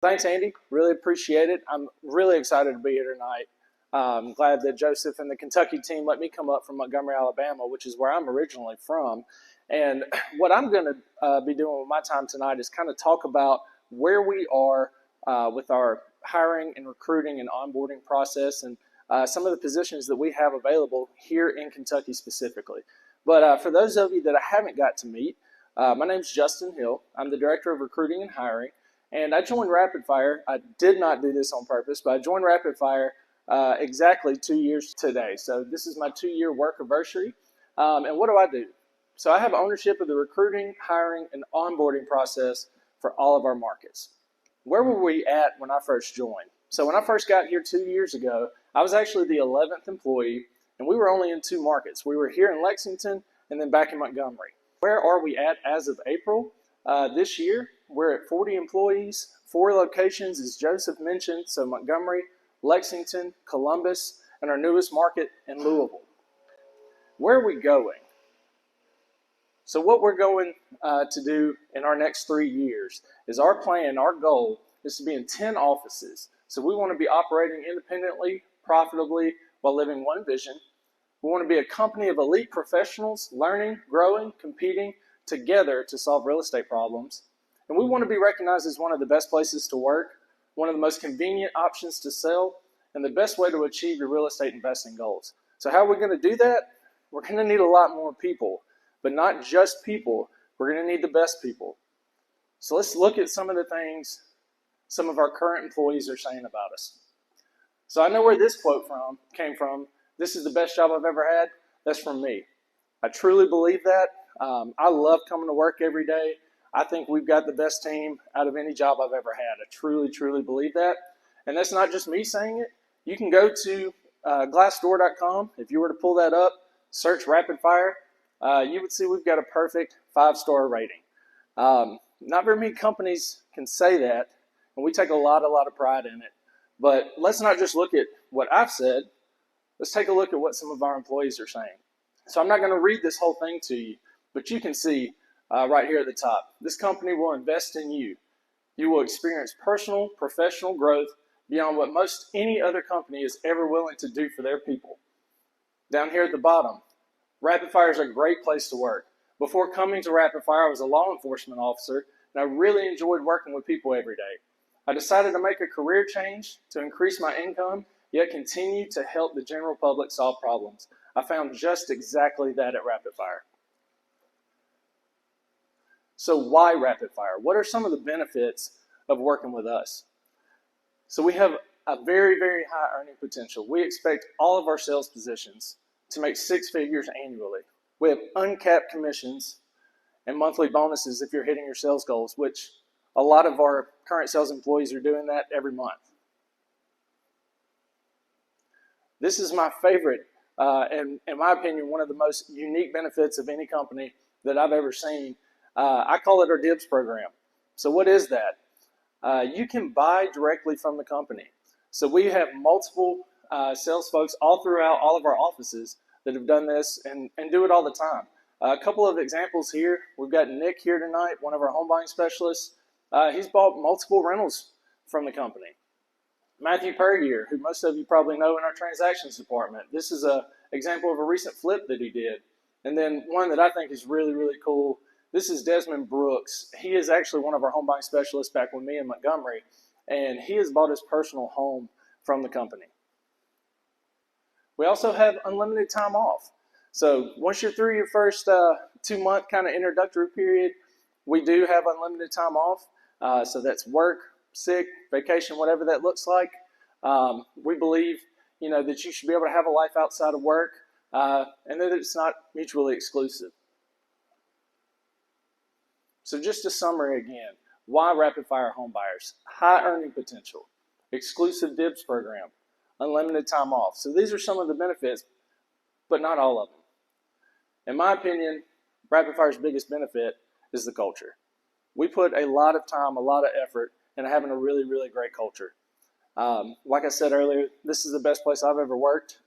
Thanks, Andy. Really appreciate it. I'm really excited to be here tonight. I'm glad that Joseph and the Kentucky team let me come up from Montgomery, Alabama, which is where I'm originally from. And what I'm going to be doing with my time tonight is kind of talk about where we are with our hiring and recruiting and onboarding process and some of the positions that we have available here in Kentucky specifically. But for those of you that I haven't got to meet, my name's Justin Hill. I'm the Director of Recruiting and Hiring. And I joined Rapid Fire. I did not do this on purpose, but I joined Rapid Fire exactly 2 years today. So this is my 2-year work anniversary. And what do? So I have ownership of the recruiting, hiring, and onboarding process for all of our markets. Where were we at when I first joined? So when I first got here 2 years ago, I was actually the 11th employee, and we were only in 2 markets. We were here in Lexington and then back in Montgomery. Where are we at as of April this year? We're at 40 employees, 4 locations, as Joseph mentioned, so Montgomery, Lexington, Columbus, and our newest market in Louisville. Where are we going? So what we're going to do in our next 3 years is our plan, our goal is to be in 10 offices. So we want to be operating independently, profitably, while living one vision. We want to be a company of elite professionals, learning, growing, competing together to solve real estate problems. And we want to be recognized as one of the best places to work, one of the most convenient options to sell, and the best way to achieve your real estate investing goals. So how are we going to do that? We're going to need a lot more people, but not just people. We're going to need the best people. So let's look at some of the things some of our current employees are saying about us. So I know where this quote came from. This is the best job I've ever had. That's from me. I truly believe that. I love coming to work every day. I think we've got the best team out of any job I've ever had. I truly, truly believe that. And that's not just me saying it. You can go to glassdoor.com. If you were to pull that up, search Rapid Fire, you would see we've got a perfect 5-star rating. Not very many companies can say that, and we take a lot of pride in it. But let's not just look at what I've said. Let's take a look at what some of our employees are saying. So I'm not going to read this whole thing to you, but you can see right here at the top. This company will invest in you. You will experience personal, professional growth beyond what most any other company is ever willing to do for their people. Down here at the bottom, Rapid Fire is a great place to work. Before coming to Rapid Fire, I was a law enforcement officer, and I really enjoyed working with people every day. I decided to make a career change to increase my income, yet continue to help the general public solve problems. I found just exactly that at Rapid Fire. So why Rapid Fire? What are some of the benefits of working with us? So we have a very, very high earning potential. We expect all of our sales positions to make 6 figures annually. We have uncapped commissions and monthly bonuses if you're hitting your sales goals, which a lot of our current sales employees are doing that every month. This is my favorite, and in my opinion, one of the most unique benefits of any company that I've ever seen. I call it our DIBS program. So what is that? You can buy directly from the company. So we have multiple sales folks all throughout all of our offices that have done this and do it all the time. A couple of examples here. We've got Nick here tonight, one of our home buying specialists. He's bought multiple rentals from the company. Matthew Pergier, who most of you probably know in our transactions department. This is an example of a recent flip that he did. And then one that I think is really, really cool. This is Desmond Brooks. He is actually one of our home buying specialists back with me in Montgomery, and he has bought his personal home from the company. We also have unlimited time off. So once you're through your first 2-month kind of introductory period, we do have unlimited time off. So that's work, sick, vacation, whatever that looks like. We believe, that you should be able to have a life outside of work, and that it's not mutually exclusive. So just a summary again, why Rapid Fire Home Buyers? High earning potential, exclusive DIBS program, unlimited time off. So these are some of the benefits, but not all of them. In my opinion, Rapid Fire's biggest benefit is the culture. We put a lot of time, a lot of effort into having a really, really great culture. Like I said earlier, this is the best place I've ever worked.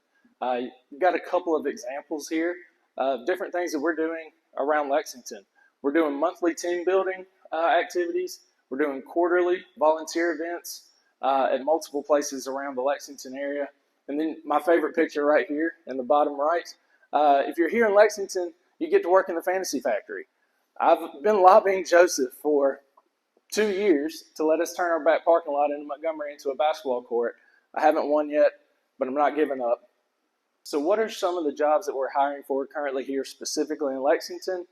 You've got a couple of examples here of different things that we're doing around Lexington. We're doing monthly team building activities. We're doing quarterly volunteer events at multiple places around the Lexington area. And then my favorite picture right here in the bottom right, if you're here in Lexington, you get to work in the Fantasy Factory. I've been lobbying Joseph for 2 years to let us turn our back parking lot in Montgomery into a basketball court. I haven't won yet, but I'm not giving up. So what are some of the jobs that we're hiring for currently here, specifically in Lexington?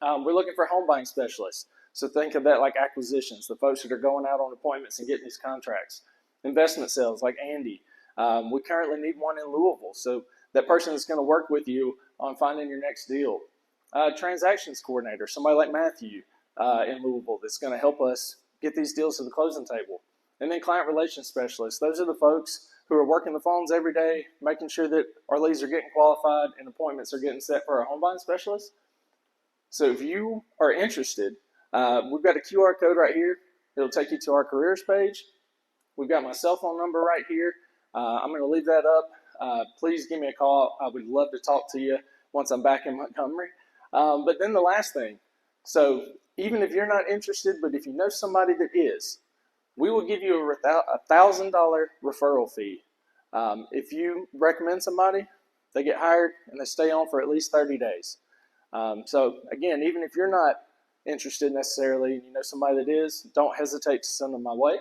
We're looking for home buying specialists. So think of that like acquisitions, the folks that are going out on appointments and getting these contracts. Investment sales like Andy. We currently need one in Louisville. So that person is going to work with you on finding your next deal. Transactions coordinator, somebody like Matthew in Louisville that's going to help us get these deals to the closing table. And then client relations specialists. Those are the folks who are working the phones every day, making sure that our leads are getting qualified and appointments are getting set for our home buying specialists. So if you are interested, we've got a QR code right here. It'll take you to our careers page. We've got my cell phone number right here. I'm going to leave that up. Please give me a call. I would love to talk to you once I'm back in Montgomery. But then the last thing, so even if you're not interested, but if you know somebody that is, we will give you a $1,000 referral fee. If you recommend somebody, they get hired and they stay on for at least 30 days. So again, even if you're not interested necessarily and you know somebody that is, don't hesitate to send them my way.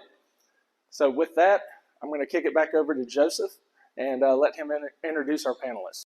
So with that, I'm going to kick it back over to Joseph and let him introduce our panelists.